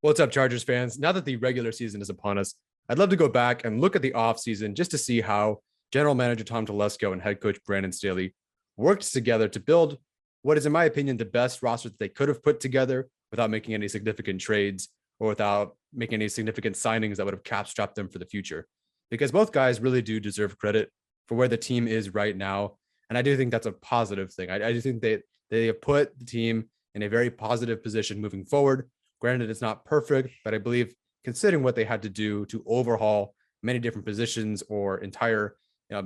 What's up, Chargers fans? Now that the regular season is upon us, I'd love to go back and look at the offseason just to see how general manager Tom Telesco and head coach Brandon Staley worked together to build what is, in my opinion, the best roster that they could have put together without making any significant trades or without making any significant signings that would have cap strapped them for the future. Because both guys really do deserve credit for where the team is right now. And I do think that's a positive thing. I do think they have put the team in a very positive position moving forward. Granted, it's not perfect, but I believe considering what they had to do to overhaul many different positions or entire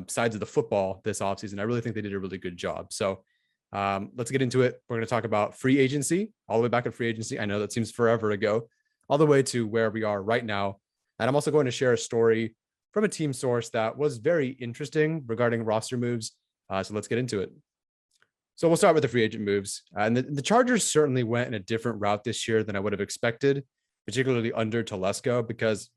sides of the football this offseason, I really think they did a really good job. So let's get into it. We're going to talk about free agency, all the way back at free agency. I know that seems forever ago, all the way to where we are right now. And I'm also going to share a story from a team source that was very interesting regarding roster moves. So let's get into it. So we'll start with the free agent moves. And the Chargers certainly went in a different route this year than I would have expected, particularly under Telesco, because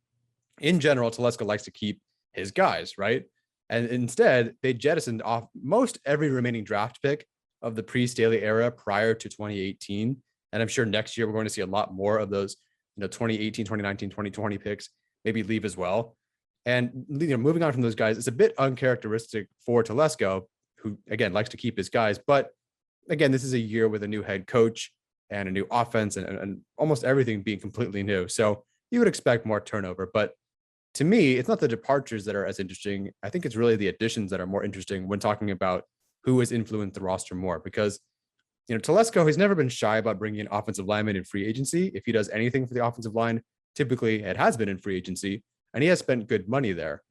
in general, Telesco likes to keep his guys, right? And instead, they jettisoned off most every remaining draft pick of the pre-Staley era prior to 2018. And I'm sure next year we're going to see a lot more of those, 2018, 2019, 2020 picks maybe leave as well. And moving on from those guys, it's a bit uncharacteristic for Telesco, who again likes to keep his guys. But again, this is a year with a new head coach and a new offense and almost everything being completely new. So you would expect more turnover. But to me, it's not the departures that are as interesting. I think it's really the additions that are more interesting when talking about who has influenced the roster more. Because, Telesco has never been shy about bringing in offensive linemen in free agency. If he does anything for the offensive line, typically it has been in free agency, and he has spent good money there.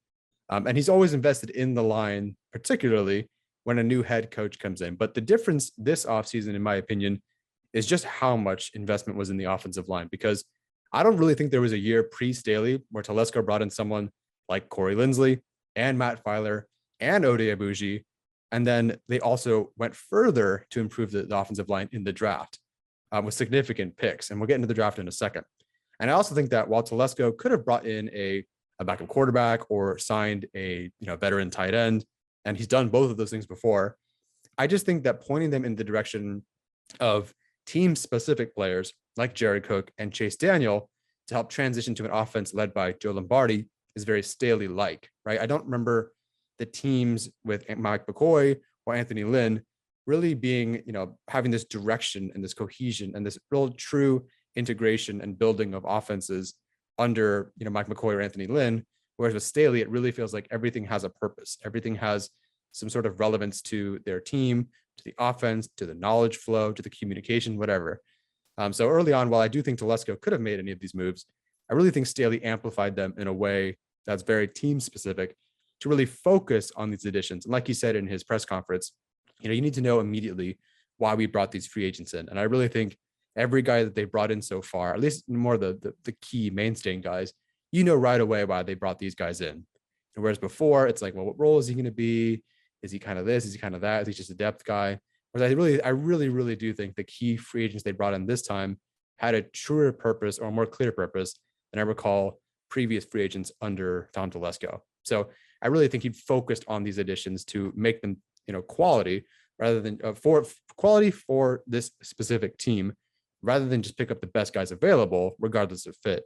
And he's always invested in the line, particularly when a new head coach comes in. But the difference this offseason, in my opinion, is just how much investment was in the offensive line, because I don't really think there was a year pre-Staley where Telesco brought in someone like Corey Linsley and Matt Filer and Ode Abuji. And then they also went further to improve the offensive line in the draft with significant picks. And we'll get into the draft in a second. And I also think that while Telesco could have brought in a backup quarterback or signed a veteran tight end, and he's done both of those things before, I just think that pointing them in the direction of team-specific players like Jared Cook and Chase Daniel to help transition to an offense led by Joe Lombardi is very Staley-like, right? I don't remember the teams with Mike McCoy or Anthony Lynn really being, having this direction and this cohesion and this real true integration and building of offenses under, Mike McCoy or Anthony Lynn. Whereas with Staley, it really feels like everything has a purpose. Everything has some sort of relevance to their team, to the offense, to the knowledge flow, to the communication, whatever. So early on, while I do think Telesco could have made any of these moves, I really think Staley amplified them in a way that's very team specific to really focus on these additions. And like he said in his press conference, you need to know immediately why we brought these free agents in. And I really think every guy that they brought in so far, at least more the key mainstay guys, right away why they brought these guys in. And whereas before, it's like, well, what role is he going to be? Is he kind of this? Is he kind of that? Is he just a depth guy? Whereas I really do think the key free agents they brought in this time had a truer purpose or a more clear purpose than I recall previous free agents under Tom Telesco. So I really think he focused on these additions to make them, quality rather than for quality for this specific team, rather than just pick up the best guys available, regardless of fit.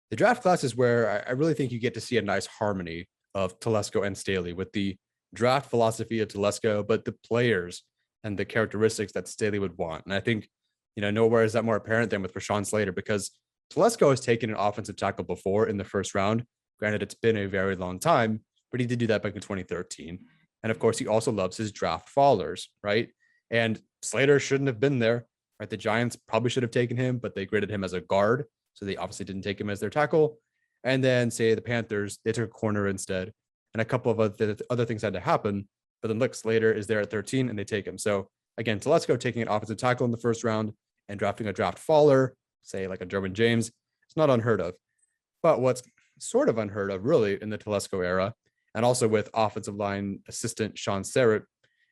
The draft class is where I really think you get to see a nice harmony of Telesco and Staley with the draft philosophy of Telesco, but the players and the characteristics that Staley would want. And I think, nowhere is that more apparent than with Rashawn Slater, because Telesco has taken an offensive tackle before in the first round. Granted, it's been a very long time, but he did do that back in 2013. And of course, he also loves his draft fallers, right? And Slater shouldn't have been there, right? The Giants probably should have taken him, but they graded him as a guard. So they obviously didn't take him as their tackle. And then say the Panthers, they took a corner instead. And a couple of other things had to happen. But then look, Slater is there at 13 and they take him. So again, Telesco taking an offensive tackle in the first round and drafting a draft faller, say like a Derwin James, it's not unheard of. But what's sort of unheard of really in the Telesco era, and also with offensive line assistant Sean Serrett,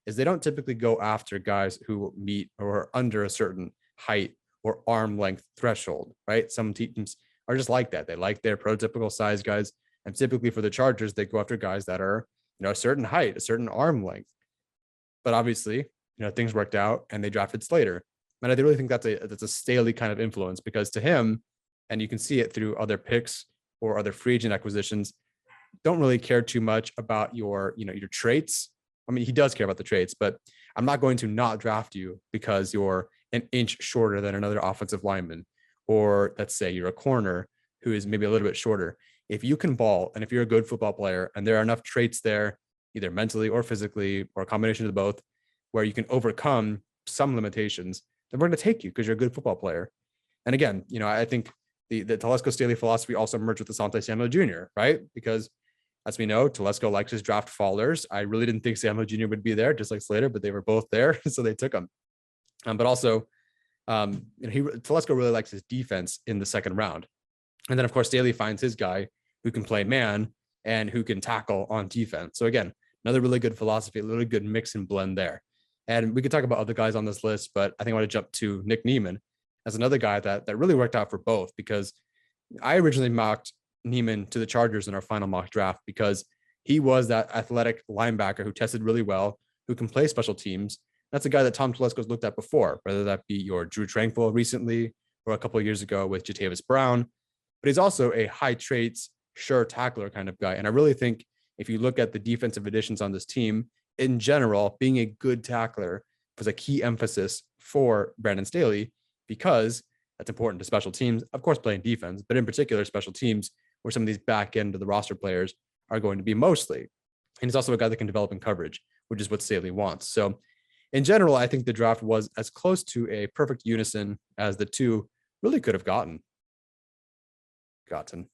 is they don't typically go after guys who meet or are under a certain height or arm length threshold, right? Some teams are just like that. They like their prototypical size guys. And typically for the Chargers, they go after guys that are, a certain height, a certain arm length. But obviously, things worked out and they drafted Slater. And I really think that's a Staley kind of influence, because to him, and you can see it through other picks or other free agent acquisitions, don't really care too much about your traits. I mean, he does care about the traits, but I'm not going to not draft you because you're an inch shorter than another offensive lineman, or let's say you're a corner who is maybe a little bit shorter. If you can ball and if you're a good football player and there are enough traits there, either mentally or physically or a combination of both, where you can overcome some limitations, then we're going to take you because you're a good football player. And again, I think the Telesco Staley philosophy also merged with Asante Samuel Jr., right? Because as we know, Telesco likes his draft fallers. I really didn't think Samuel Jr. would be there, just like Slater, but they were both there, so they took him. But also, Telesco really likes his defense in the second round. And then, of course, Staley finds his guy who can play man and who can tackle on defense. So again, another really good philosophy, a really good mix and blend there. And we could talk about other guys on this list, but I think I want to jump to Nick Niemann as another guy that really worked out for both, because I originally mocked Niemann to the Chargers in our final mock draft because he was that athletic linebacker who tested really well, who can play special teams. That's a guy that Tom Telesco's looked at before, whether that be your Drew Tranquil recently or a couple of years ago with Jatavis Brown. But he's also a high traits, sure tackler kind of guy. And I really think if you look at the defensive additions on this team in general, being a good tackler was a key emphasis for Brandon Staley, because that's important to special teams, of course, playing defense, but in particular special teams, where some of these back end of the roster players are going to be mostly. And he's also a guy that can develop in coverage, which is what Staley wants. So in general, I think the draft was as close to a perfect unison as the two really could have gotten. But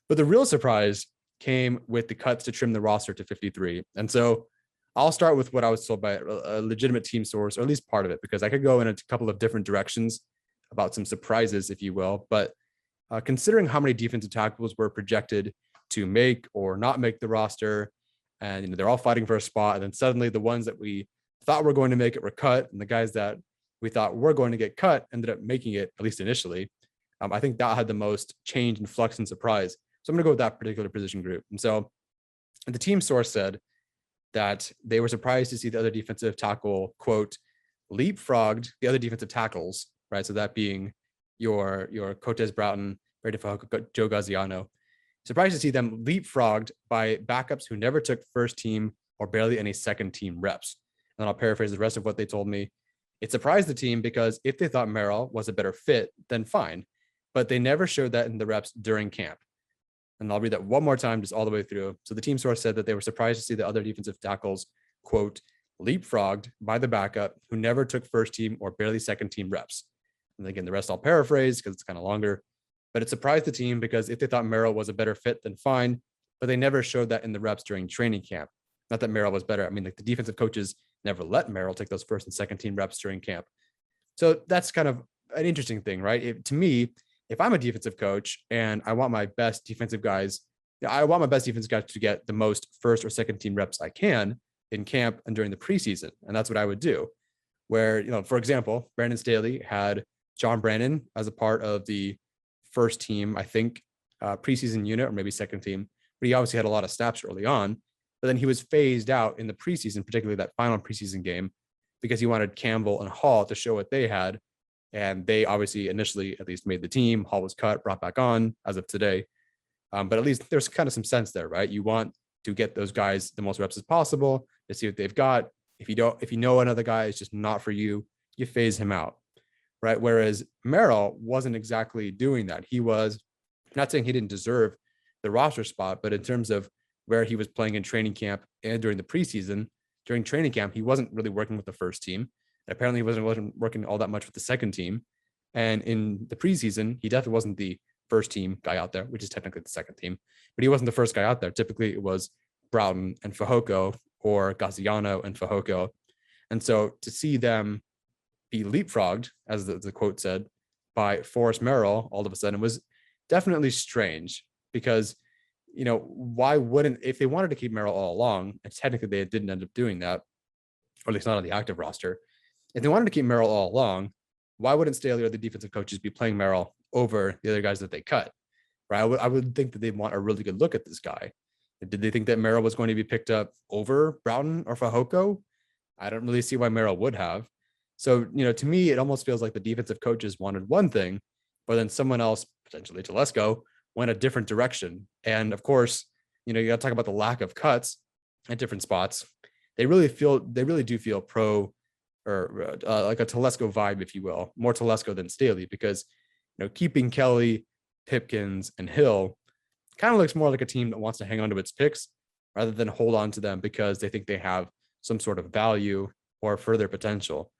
the real surprise came with the cuts to trim the roster to 53. And so I'll start with what I was told by a legitimate team source, or at least part of it, because I could go in a couple of different directions about some surprises, if you will. But considering how many defensive tackles were projected to make or not make the roster, and they're all fighting for a spot, and then suddenly the ones that we thought were going to make it were cut, and the guys that we thought were going to get cut ended up making it, at least initially. I think that had the most change and flux and surprise. So I'm going to go with that particular position group. And so the team source said that they were surprised to see the other defensive tackle, quote, leapfrogged the other defensive tackles, right? So that being your Cortez Broughton, Joe Gaziano. Surprised to see them leapfrogged by backups who never took first team or barely any second team reps. And then I'll paraphrase the rest of what they told me. It surprised the team because if they thought Merrill was a better fit, then fine. But they never showed that in the reps during camp. And I'll read that one more time, just all the way through. So the team source said that they were surprised to see the other defensive tackles, quote, leapfrogged by the backup who never took first team or barely second team reps. And again, the rest I'll paraphrase because it's kind of longer. But it surprised the team because if they thought Merrill was a better fit, then fine. But they never showed that in the reps during training camp. Not that Merrill was better. I mean, like the defensive coaches never let Merrill take those first and second team reps during camp. So that's kind of an interesting thing, right? To me, if I'm a defensive coach and I want my best defensive guys, I want my best defensive guys to get the most first or second team reps I can in camp and during the preseason. And that's what I would do. Where, for example, Brandon Staley had John Brandon as a part of the first team, I think, preseason unit, or maybe second team, but he obviously had a lot of snaps early on. But then he was phased out in the preseason, particularly that final preseason game, because he wanted Campbell and Hall to show what they had. And they obviously initially at least made the team. Hall was cut, brought back on as of today. But at least there's kind of some sense there, right? You want to get those guys the most reps as possible to see what they've got. If you know another guy is just not for you, you phase him out, right? Whereas Merrill wasn't exactly doing that. He was not saying he didn't deserve the roster spot, but in terms of where he was playing in training camp and during the preseason, during training camp, he wasn't really working with the first team. And apparently he wasn't working all that much with the second team. And in the preseason, he definitely wasn't the first team guy out there, which is technically the second team, but he wasn't the first guy out there. Typically it was Broughton and Fehoko, or Gaziano and Fehoko. And so to see them be leapfrogged, as the quote said, by Forrest Merrill all of a sudden was definitely strange, because why wouldn't, if they wanted to keep Merrill all along, and technically they didn't end up doing that, or at least not on the active roster, if they wanted to keep Merrill all along, why wouldn't Staley or the defensive coaches be playing Merrill over the other guys that they cut, right? I would think that they'd want a really good look at this guy. Did they think that Merrill was going to be picked up over Broughton or Fehoko? I don't really see why Merrill would have. So, to me, it almost feels like the defensive coaches wanted one thing, but then someone else, potentially Telesco, went a different direction. And of course, you got to talk about the lack of cuts at different spots. They really do feel pro, or like a Telesco vibe, if you will, more Telesco than Staley, because keeping Kelly, Pipkins, and Hill kind of looks more like a team that wants to hang on to its picks rather than hold on to them because they think they have some sort of value or further potential.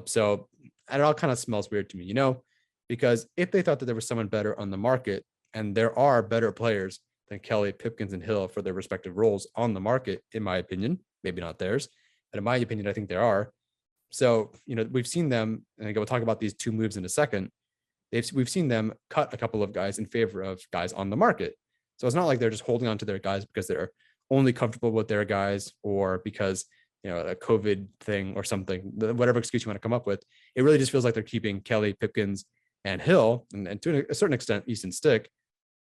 So it all kind of smells weird to me, because if they thought that there was someone better on the market, and there are better players than Kelly, Pipkins, and Hill for their respective roles on the market, in my opinion, maybe not theirs, but in my opinion, I think there are. So, we've seen them, and we'll talk about these two moves in a second. We've seen them cut a couple of guys in favor of guys on the market. So it's not like they're just holding on to their guys because they're only comfortable with their guys, or because a COVID thing or something, whatever excuse you want to come up with. It really just feels like they're keeping Kelly, Pipkins, and Hill, and to a certain extent, Easton Stick,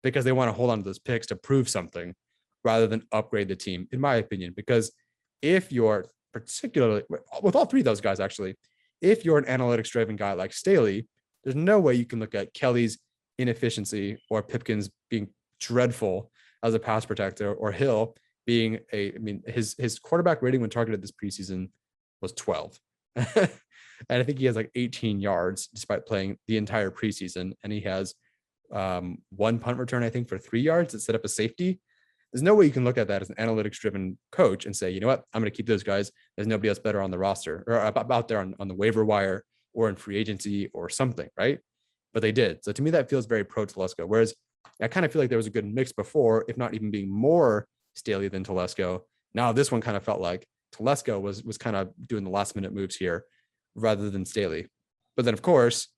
because they want to hold on to those picks to prove something rather than upgrade the team, in my opinion. Because if you're particularly, with all three of those guys, actually, if you're an analytics driven guy like Staley, there's no way you can look at Kelly's inefficiency or Pipkins being dreadful as a pass protector, or Hill being his quarterback rating when targeted this preseason was 12. And I think he has like 18 yards despite playing the entire preseason. And he has one punt return, I think, for 3 yards that set up a safety. There's no way you can look at that as an analytics driven coach and say, you know what, I'm going to keep those guys. There's nobody else better on the roster or about there on the waiver wire or in free agency or something, right? But they did. So to me, that feels very pro Telesco. Whereas I kind of feel like there was a good mix before, if not even being more Staley than Telesco. Now this one kind of felt like Telesco was kind of doing the last minute moves here rather than Staley. But then of course,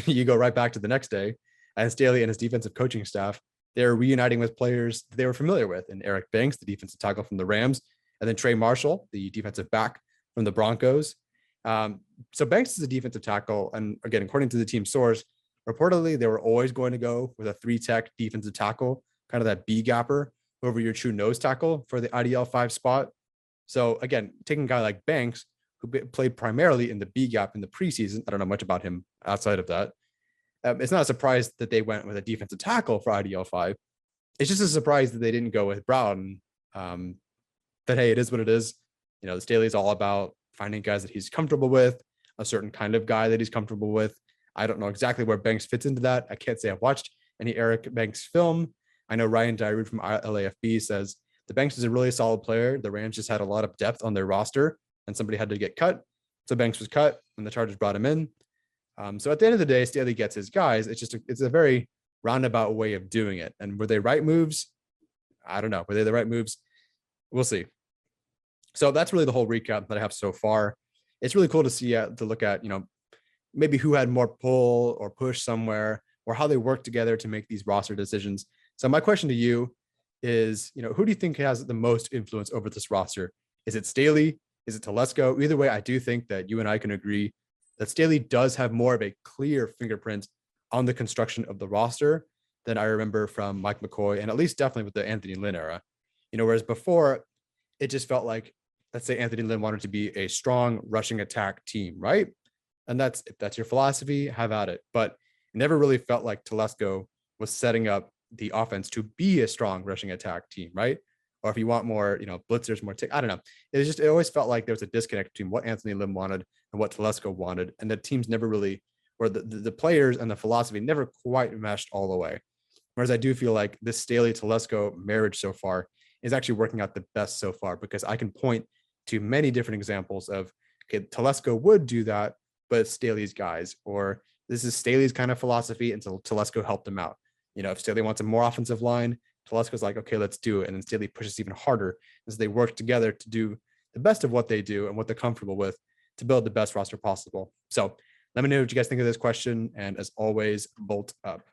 you go right back to the next day, and Staley and his defensive coaching staff, they're reuniting with players they were familiar with, and Eric Banks, the defensive tackle from the Rams, and then Trey Marshall, the defensive back from the Broncos. So Banks is a defensive tackle, and again, according to the team source, reportedly they were always going to go with a 3-tech defensive tackle, kind of that B gapper over your true nose tackle for the IDL 5 spot. So again, taking a guy like Banks, who played primarily in the B gap in the preseason, I don't know much about him outside of that. It's not a surprise that they went with a defensive tackle for IDL 5. It's just a surprise that they didn't go with Brown. But hey, it is what it is. The Staley is all about finding guys that he's comfortable with, a certain kind of guy that he's comfortable with. I don't know exactly where Banks fits into that. I can't say I've watched any Eric Banks film. I know Ryan Dyrud from LAFB says the Banks is a really solid player. The Rams just had a lot of depth on their roster, and somebody had to get cut. So Banks was cut, and the Chargers brought him in. So at the end of the day, Staley gets his guys. It's a very roundabout way of doing it. And were they right moves? I don't know. Were they the right moves? We'll see. So that's really the whole recap that I have so far. It's really cool to see, to look at, maybe who had more pull or push somewhere, or how they work together to make these roster decisions. So my question to you is, who do you think has the most influence over this roster? Is it Staley? Is it Telesco? Either way, I do think that you and I can agree that Staley does have more of a clear fingerprint on the construction of the roster than I remember from Mike McCoy, and at least definitely with the Anthony Lynn era. Whereas before, it just felt like, let's say Anthony Lynn wanted to be a strong rushing attack team, right? And if that's your philosophy, have at it. But it never really felt like Telesco was setting up the offense to be a strong rushing attack team, right? Or if you want more, blitzers, more I don't know. It always felt like there was a disconnect between what Anthony Lynn wanted and what Telesco wanted. And the teams never really, or the players and the philosophy never quite meshed all the way. Whereas I do feel like this Staley Telesco marriage so far is actually working out the best so far, because I can point to many different examples of, okay, Telesco would do that, but it's Staley's guys, or this is Staley's kind of philosophy, and so Telesco helped him out. If Staley wants a more offensive line, Telesco's like, okay, let's do it. And then Staley pushes even harder as they work together to do the best of what they do and what they're comfortable with to build the best roster possible. So let me know what you guys think of this question. And as always, bolt up.